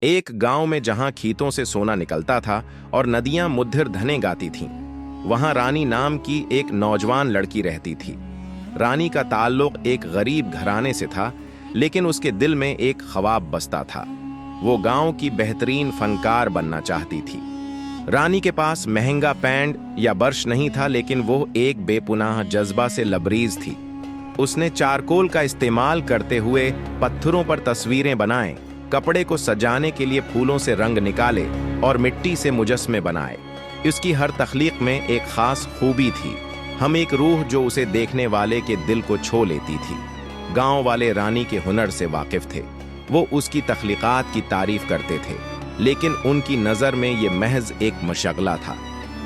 एक गांव में जहां खीतों से सोना निकलता था और नदियां मुद्धिर धने गाती थीं, वहां रानी नाम की एक नौजवान लड़की रहती थी। रानी का ताल्लुक एक गरीब घराने से था, लेकिन उसके दिल में एक ख्वाब बसता था। वो गांव की बेहतरीन फनकार बनना चाहती थी। रानी के पास महंगा पैंड या बर्श नहीं था, लेकिन वो एक बेपुनाह जज्बा से लबरीज थी। उसने चारकोल का इस्तेमाल करते हुए पत्थरों पर तस्वीरें बनाए, कपड़े को सजाने के लिए फूलों से रंग निकाले और मिट्टी से मुजस्मे बनाए। उसकी हर तख्लीक में एक खास खूबी थी, हम एक रूह जो उसे देखने वाले के दिल को छू लेती थी। गांव वाले रानी के हुनर से वाकिफ थे। वो उसकी तख्लीकात की तारीफ करते थे, लेकिन उनकी नज़र में ये महज एक मशगला था।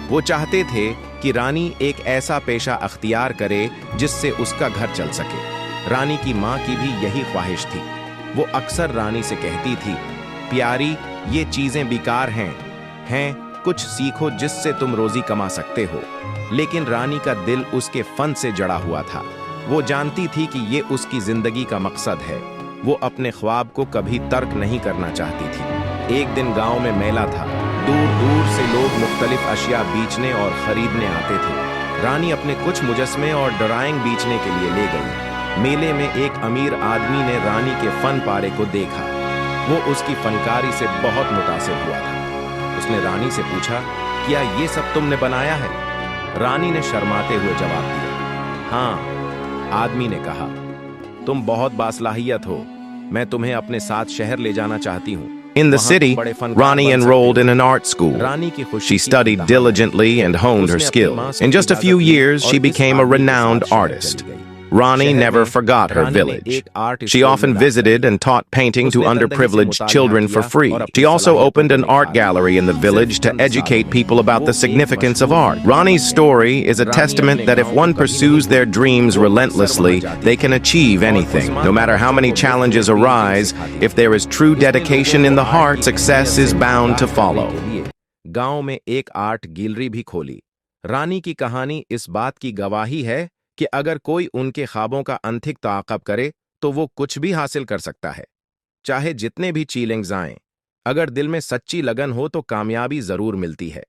वो चाहते थे कि रानी एक ऐसा पेशा अख्तियार करे जिससे उसका घर चल सके। रानी की माँ की भी यही ख्वाहिश थी। वो अक्सर रानी से कहती थी, प्यारी, ये चीज़ें बेकार हैं, कुछ सीखो जिससे तुम रोजी कमा सकते हो। लेकिन रानी का दिल उसके फन से जड़ा हुआ था। वो जानती थी कि ये उसकी जिंदगी का मकसद है। वो अपने ख्वाब को कभी तर्क नहीं करना चाहती थी। एक दिन गांव में मेला था। दूर दूर से लोग मुख्तलिफ अशिया बेचने और खरीदने आते थे। रानी अपने कुछ मुजस्मे और ड्राइंग बेचने के लिए ले गई। मेले में एक अमीर आदमी ने रानी के फन पारे को देखा। वो उसकी फनकारी से बहुत मुतासिर हुआ था। उसने रानी से पूछा, क्या ये सब तुमने बनाया है? रानी ने शर्माते हुए जवाब दिया, हाँ। आदमी ने कहा, तुम बहुत बासलाहियत हो, मैं तुम्हें अपने साथ शहर ले जाना चाहती हूँ। In the city, Rani enrolled in an art school. She studied diligently and honed her skills. In just a few years, she became a renowned artist. Rani never forgot her village. She often visited and taught painting to underprivileged children for free. She also opened an art gallery in the village to educate people about the significance of art. Rani's story is a testament that if one pursues their dreams relentlessly, they can achieve anything. No matter how many challenges arise, if there is true dedication in the heart, success is bound to follow. गांव में एक art gallery भी खोली। रानी की कहानी इस बात की गवाही है कि अगर कोई उनके ख्वाबों का अनथिक ताक़ब करे तो वो कुछ भी हासिल कर सकता है, चाहे जितने भी चैलेंज आएं। अगर दिल में सच्ची लगन हो तो कामयाबी जरूर मिलती है।